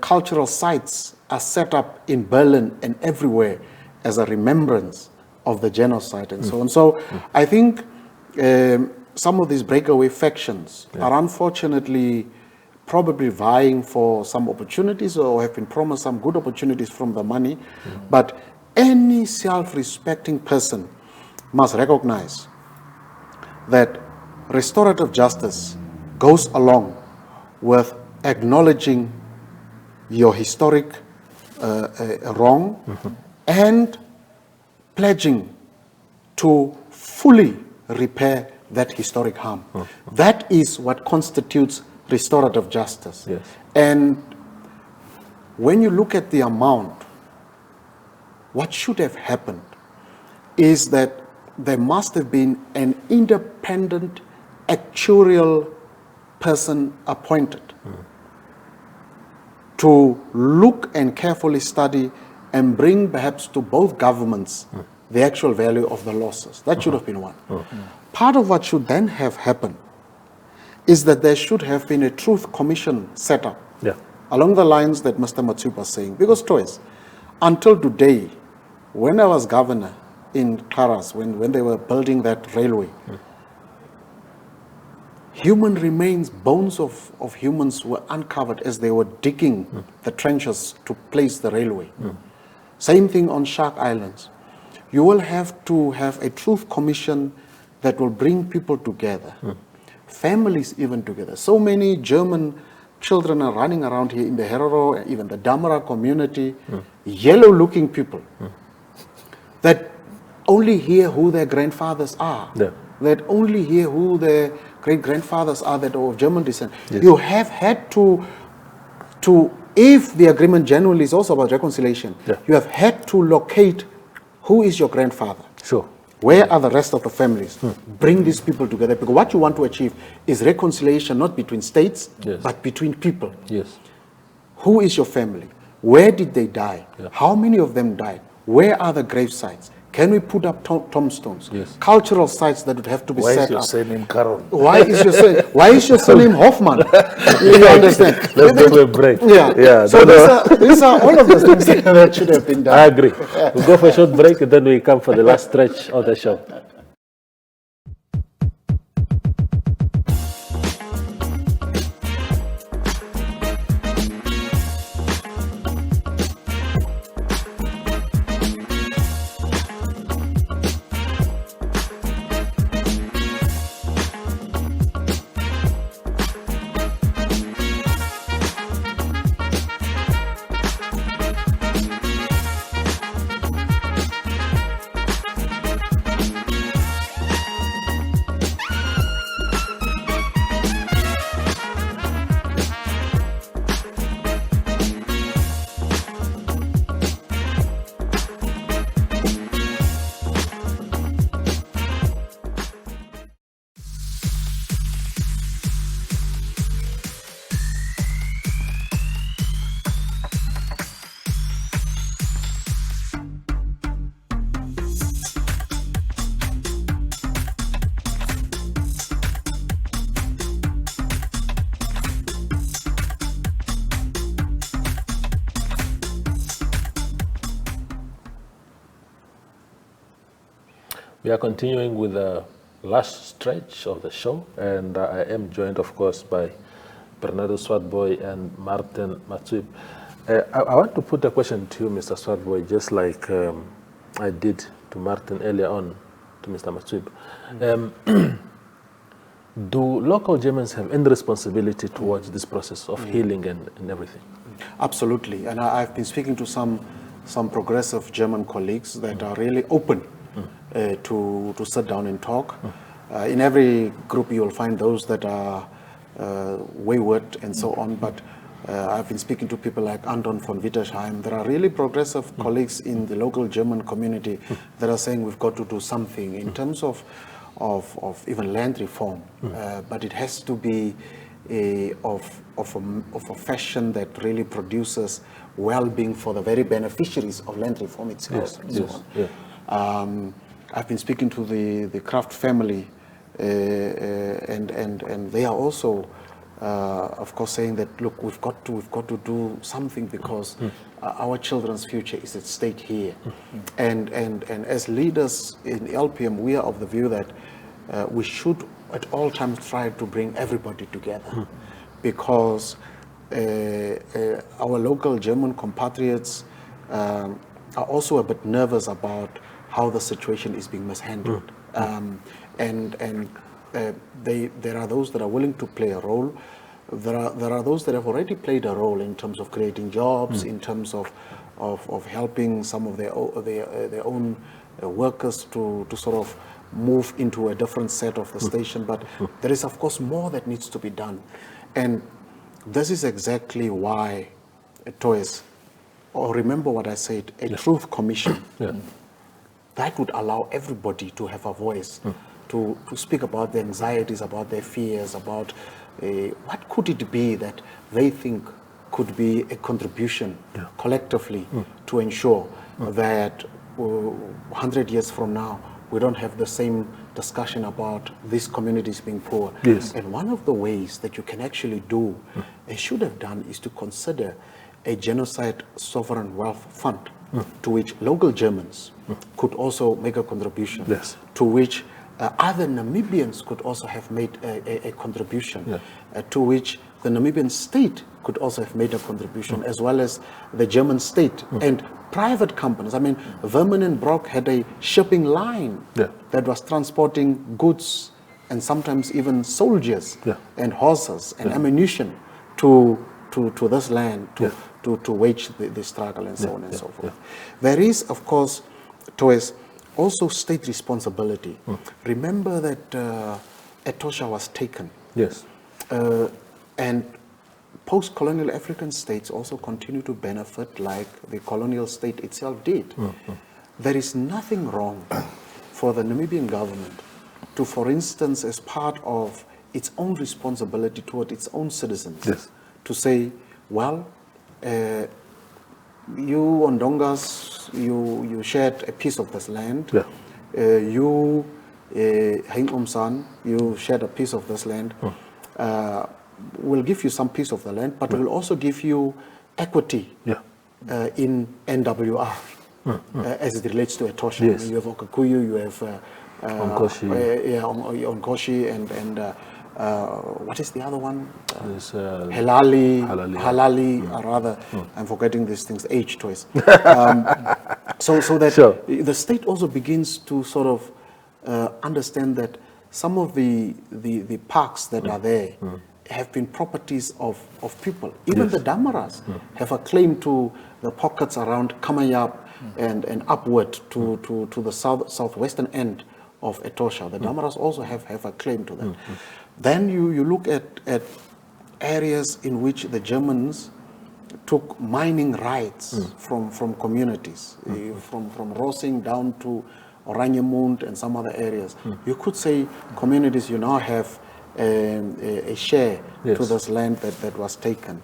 cultural sites are set up in Berlin and everywhere as a remembrance of the genocide and so on. So I think some of these breakaway factions are unfortunately probably vying for some opportunities or have been promised some good opportunities from the money. But any self-respecting person must recognize that restorative justice goes along with acknowledging your historic wrong and pledging to fully repair that historic harm. That is what constitutes restorative justice. Yes. And when you look at the amount, what should have happened is that there must have been an independent actuarial person appointed to look and carefully study and bring perhaps to both governments the actual value of the losses. That should have been one. Part of what should then have happened is that there should have been a truth commission set up along the lines that Mr. Matsuib was saying. Because twice, until today, when I was governor in Klaras, when they were building that railway, human remains, bones of humans were uncovered as they were digging the trenches to place the railway. Same thing on Shark Islands. You will have to have a truth commission that will bring people together, families even together. So many German children are running around here in the Herero, even the Damara community, yellow-looking people that only hear who their grandfathers are, that only hear who their great-grandfathers are that are of German descent. Yes. You have had to, if the agreement generally is also about reconciliation, you have had to locate who is your grandfather. Sure. Where are the rest of the families? Bring these people together, because what you want to achieve is reconciliation, not between states, but between people. Yes. Who is your family? Where did they die? How many of them died? Where are the grave sites? Can we put up tombstones? Yes. Cultural sites that would have to be set up. Why is your surname Caron? Why is your surname Hoffman? You understand? Let's give a break. Yeah. So these are all of the things that should have been done. I agree. We'll go for a short break and then we come for the last stretch of the show. We are continuing with the last stretch of the show, and I am joined, of course, by Bernadus Swartbooi and Martin Matsuib. I want to put a question to you, Mr. Swartbooi, just like I did to Martin earlier on, to Mr. Matsuib. Do local Germans have any responsibility towards this process of healing and everything? Absolutely, and I've been speaking to some progressive German colleagues that are really open to sit down and talk. In every group you will find those that are wayward and so on, but I've been speaking to people like Anton von Wittersheim. There are really progressive colleagues in the local German community that are saying we've got to do something in terms of even land reform, but it has to be of a fashion that really produces well-being for the very beneficiaries of land reform itself. I've been speaking to the Kraft family, and they are also, of course, saying that look, we've got to do something because our children's future is at stake here, and as leaders in LPM, we are of the view that we should at all times try to bring everybody together, because our local German compatriots are also a bit nervous about how the situation is being mishandled, and there are those that are willing to play a role. There are those that have already played a role in terms of creating jobs, in terms of helping some of their own workers to sort of move into a different set of the station. But there is, of course, more that needs to be done. And this is exactly why Toys, or remember what I said, a truth commission that would allow everybody to have a voice, to speak about their anxieties, about their fears, about what could it be that they think could be a contribution collectively to ensure that 100 years from now, we don't have the same discussion about these communities being poor. Yes. And one of the ways that you can actually do, and should have done, is to consider a genocide sovereign wealth fund to which local Germans could also make a contribution, to which other Namibians could also have made a contribution, to which the Namibian state could also have made a contribution, as well as the German state and private companies. I mean, Verman and Brock had a shipping line that was transporting goods and sometimes even soldiers and horses and ammunition to this land to wage the struggle and so on and so forth. There is, of course, Toys, also state responsibility. Remember that Etosha was taken. Yes. And post-colonial African states also continue to benefit like the colonial state itself did. There is nothing wrong for the Namibian government to, for instance, as part of its own responsibility toward its own citizens, to say, well, you Ondongas, you shared a piece of this land. You, San, you shared a piece of this land. We'll give you some piece of the land, but we'll also give you equity in NWR as it relates to Etosha. Yes. You have Okakuyu, you have Onkoshi, and what is the other one? Halali, or rather, I'm forgetting these things, age Toys. So that the state also begins to sort of understand that some of the parks that are there have been properties of people. Even the Damaras have a claim to the pockets around Kamayap and upward to the southwestern end of Etosha. The Damaras also have a claim to that. Then you look at areas in which the Germans took mining rights from communities, from Rosing down to Oraniemund and some other areas. You could say communities, you now have a share to this land that was taken.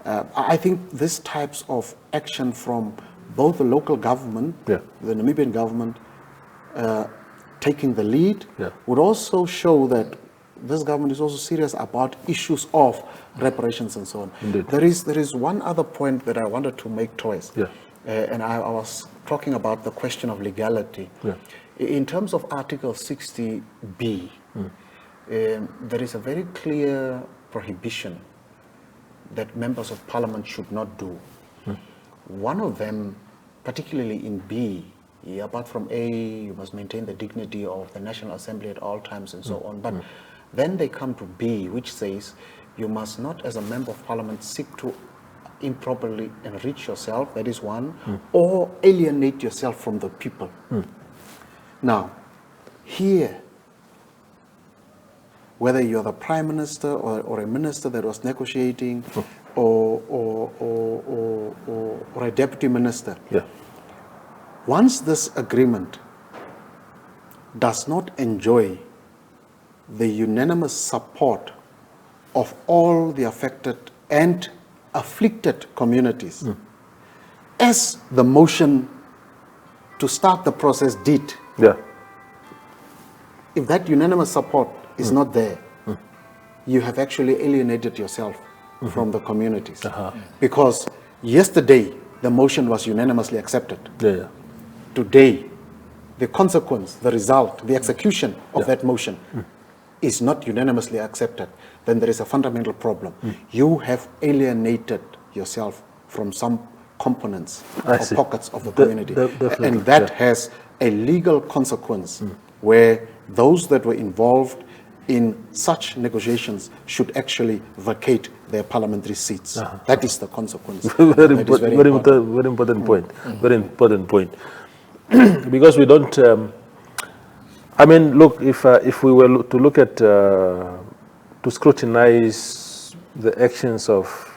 I think these types of action from both the local government, the Namibian government, taking the lead, would also show that this government is also serious about issues of reparations and so on. There is one other point that I wanted to make, Toys, and I was talking about the question of legality. In terms of Article 60B, there is a very clear prohibition that members of parliament should not do. One of them, particularly in B, apart from A, you must maintain the dignity of the National Assembly at all times and so on. But then they come to B, which says you must not, as a member of parliament, seek to improperly enrich yourself, that is one, or alienate yourself from the people. Now, here, whether you're the prime minister or a minister that was negotiating or a deputy minister, once this agreement does not enjoy the unanimous support of all the affected and afflicted communities, as the motion to start the process did, if that unanimous support is not there, you have actually alienated yourself from the communities. Because yesterday, the motion was unanimously accepted. Today, the consequence, the result, the execution of that motion is not unanimously accepted. Then there is a fundamental problem. You have alienated yourself from some components or pockets of the community. And that has a legal consequence where those that were involved in such negotiations should actually vacate their parliamentary seats. That is the consequence. Very important point. Very important point. because we don't. I mean, look, if we were to look at to scrutinize the actions of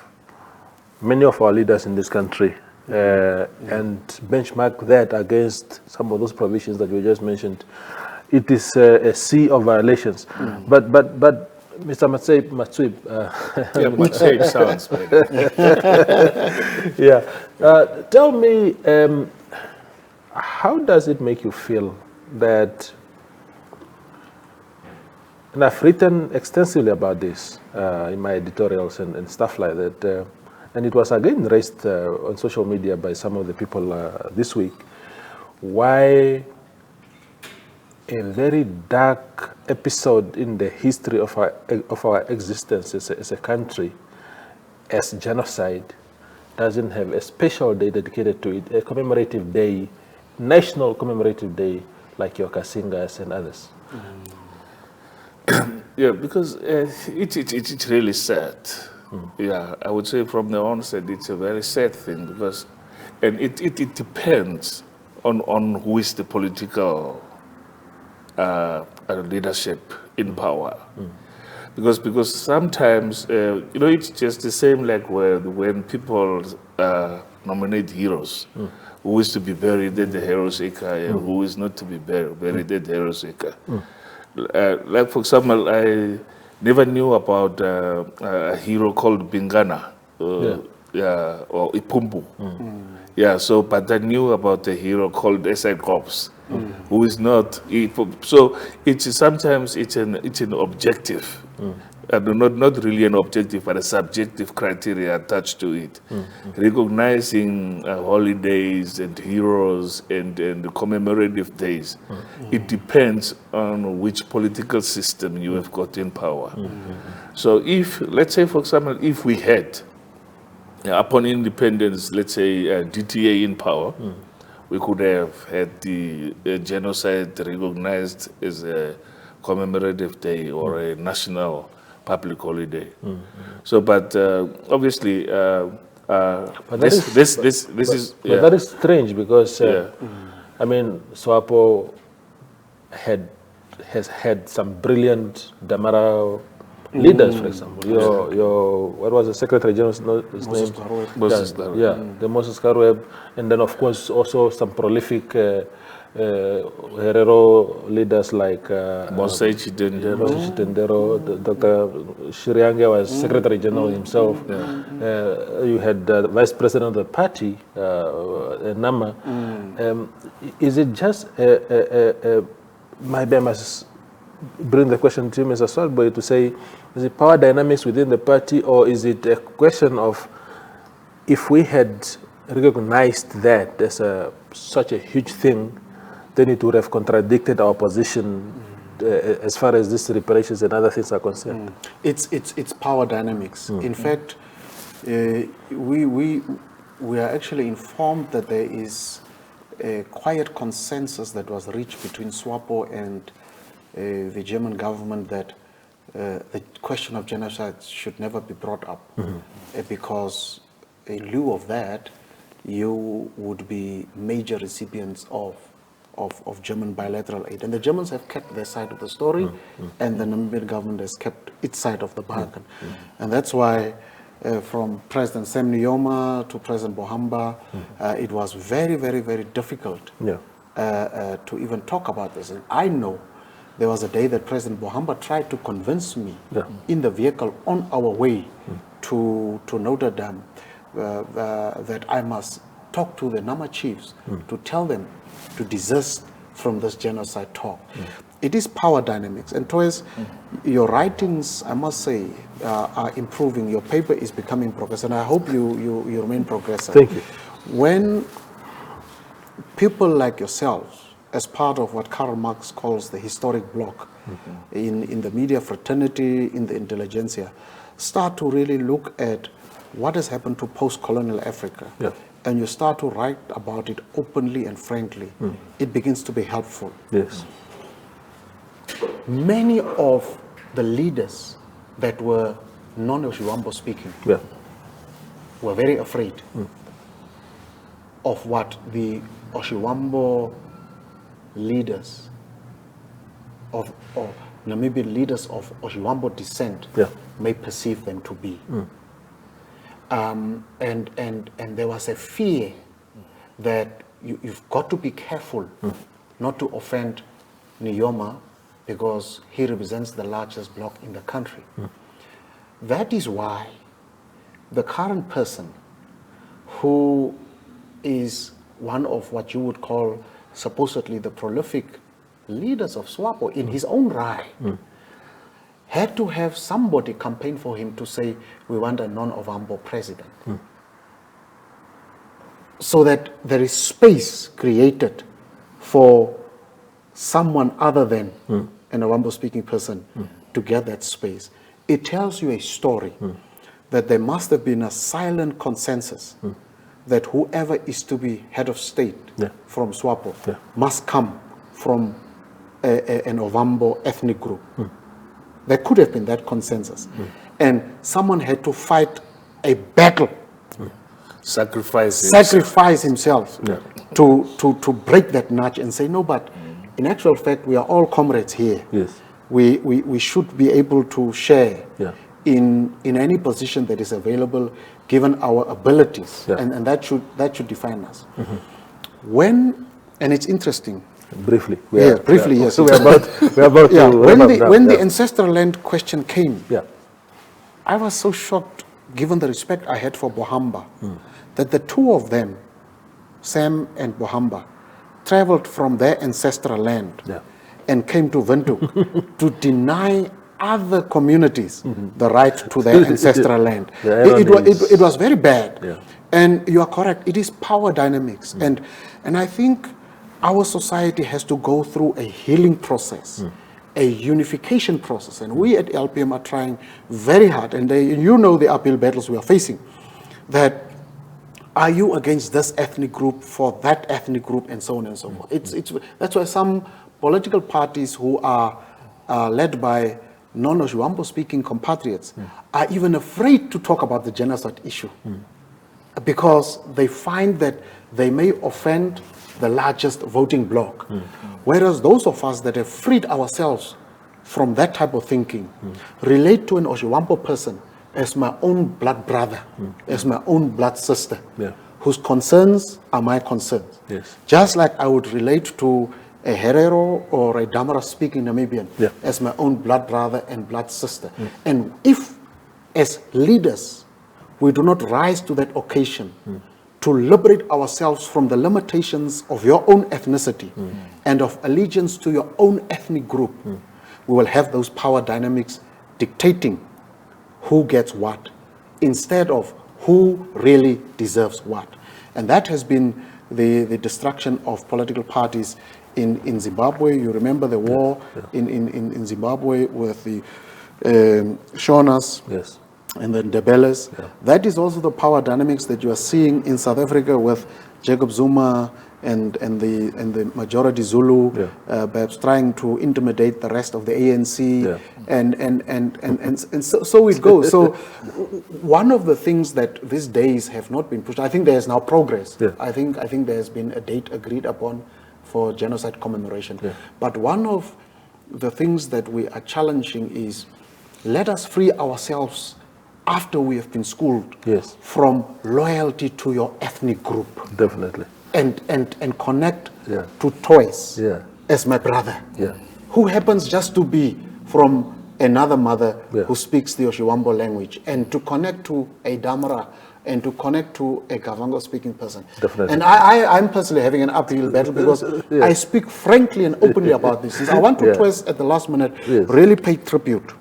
many of our leaders in this country and benchmark that against some of those provisions that you just mentioned, it is a sea of violations. But Mr. Matsuib. Yeah, Matsuib sounds better. Yeah. Tell me, how does it make you feel that, and I've written extensively about this in my editorials and stuff like that, and it was again raised on social media by some of the people this week, why a very dark episode in the history of our existence as a country, as genocide, doesn't have a special day dedicated to it, a commemorative day, national commemorative day, like your Kasingas and others. Yeah, because it's really sad. Yeah, I would say from the onset it's a very sad thing, because, and it depends on who is the political leadership in power. Because sometimes, it's just the same like when people nominate heroes who is to be buried at the Heroes Acre and who is not to be buried at the Heroes Acre. Like, for example, I never knew about a hero called Bingana or Ipumbu. Yeah, so, but I knew about a hero called S.I. Corps, who is not. So sometimes it's an objective, not really an objective, but a subjective criteria attached to it. Recognizing holidays and heroes and commemorative days, it depends on which political system you have got in power. So if, let's say, for example, if we had, upon independence, let's say DTA in power, we could have had the genocide recognized as a commemorative day or a national public holiday. So, but obviously, this is. But that is strange, because I mean, Swartbooi has had some brilliant Damara leaders, for example. Your what was the Secretary General's name? Moses the Moses Karweb, and then of course also some prolific Herero leaders like Mosai Chitendero, Dr. Shiriange was Secretary General himself. You had the Vice President of the party, Nama. Is it just maybe I must bring the question to you, Mr. Swartbooi, to say, is it power dynamics within the party, or is it a question of, if we had recognized that as such a huge thing, then it would have contradicted our position as far as these reparations and other things are concerned? It's power dynamics. In fact, we are actually informed that there is a quiet consensus that was reached between Swartbooi and the German government that the question of genocide should never be brought up, because in lieu of that, you would be major recipients of German bilateral aid. And the Germans have kept their side of the story, and the Namibian government has kept its side of the bargain. And that's why from President Sam Nujoma to President Bohamba, it was very, very, very difficult to even talk about this. And I know there was a day that President Bohamba tried to convince me in the vehicle on our way to Notre Dame that I must talk to the Nama chiefs to tell them to desist from this genocide talk. It is power dynamics. And Toys, your writings, I must say, are improving. Your paper is becoming progressive, and I hope you remain progressive. Thank you. When people like yourselves, as part of what Karl Marx calls the historic bloc, in the media fraternity, in the intelligentsia, start to really look at what has happened to post-colonial Africa, and you start to write about it openly and frankly, it begins to be helpful. Yes. Many of the leaders that were non-Oshiwambo speaking were very afraid of what the Oshiwambo leaders of Namibian leaders of Oshiwambo descent may perceive them to be. And there was a fear that you've got to be careful not to offend Nyoma because he represents the largest bloc in the country. That is why the current person, who is one of what you would call supposedly the prolific leaders of SWAPO in his own right, had to have somebody campaign for him to say, we want a non-Ovambo president. So that there is space created for someone other than an Ovambo-speaking person to get that space. It tells you a story that there must have been a silent consensus that whoever is to be head of state from SWAPO must come from an Ovambo ethnic group. There could have been that consensus. And someone had to fight a battle, sacrifice himself to break that notch and say, no, but in actual fact, we are all comrades here. Yes. We should be able to share in any position that is available given our abilities, and that should define us. And it's interesting. Briefly. Yes. So we're about to when the ancestral land question came, I was so shocked, given the respect I had for Bohamba, that the two of them, Sam and Bohamba, traveled from their ancestral land and came to Windhoek to deny other communities the right to their ancestral land. It was very bad. And you are correct, it is power dynamics. And I think our society has to go through a healing process, a unification process. And we at LPM are trying very hard, and you know the uphill battles we are facing, that are you against this ethnic group for that ethnic group, and so on and so forth. That's why some political parties who are led by non-Oshiwambo speaking compatriots are even afraid to talk about the genocide issue because they find that they may offend the largest voting bloc. Whereas those of us that have freed ourselves from that type of thinking relate to an Oshiwambo person as my own blood brother, as my own blood sister, whose concerns are my concerns. Just like I would relate to a Herero or a Damara speaking Namibian as my own blood brother and blood sister. And if, as leaders, we do not rise to that occasion to liberate ourselves from the limitations of your own ethnicity and of allegiance to your own ethnic group, we will have those power dynamics dictating who gets what instead of who really deserves what. And that has been the destruction of political parties in Zimbabwe. You remember the war in Zimbabwe with the Shonas and the Ndebeles. That is also the power dynamics that you are seeing in South Africa with Jacob Zuma and the majority Zulu perhaps trying to intimidate the rest of the ANC, and so it goes. So one of the things that these days have not been pushed, I think there is now progress. I think there has been a date agreed upon for genocide commemoration. But one of the things that we are challenging is, let us free ourselves after we have been schooled from loyalty to your ethnic group. Definitely. And connect to Toys as my brother, who happens just to be from another mother who speaks the Oshiwambo language, and to connect to a Damara and to connect to a Kavango-speaking person. Definitely. And I'm personally having an uphill battle because I speak frankly and openly about this. I want to twice at the last minute really pay tribute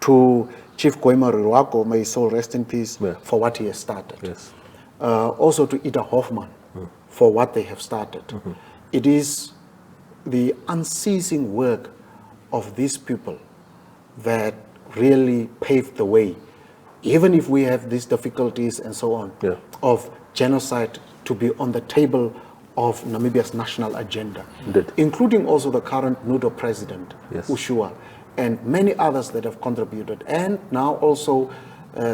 to Chief Koima Riruako, may his soul rest in peace, for what he has started. Also to Ida Hoffman for what they have started. It is the unceasing work of these people that really paved the way, even if we have these difficulties and so on, of genocide to be on the table of Namibia's national agenda, including also the current NUDO president, Ushua, and many others that have contributed. And now also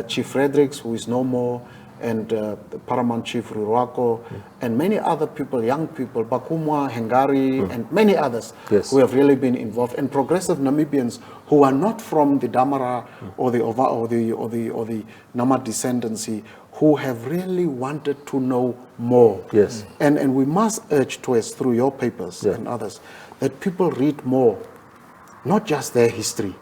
Chief Fredericks, who is no more, the Paramount Chief Ruruako, and many other people, young people, Bakumwa, Hengari, and many others who have really been involved, and progressive Namibians who are not from the Damara or the Ova or the Nama descendancy, who have really wanted to know more. Yes. And we must urge to us through your papers and others that people read more, not just their history,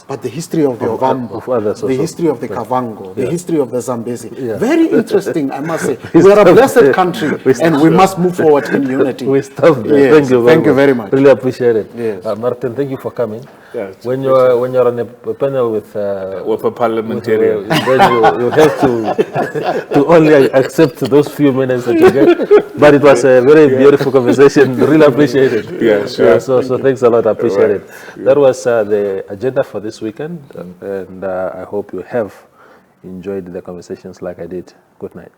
but the history of the Ovambo, the history of the Kavango, the history of the Zambezi. Very interesting, I must say. We are a blessed country, and we must move forward in unity. We stop there. Thank you very much. Really appreciate it. Yes. Martin, thank you for coming. When you're on a panel with a parliamentarian, then you have to only accept those few minutes that you get. But it was a very beautiful conversation. Really appreciate it. Yeah, sure. So thanks a lot. I appreciate it. That was the agenda for this weekend, and I hope you have enjoyed the conversations like I did. Good night.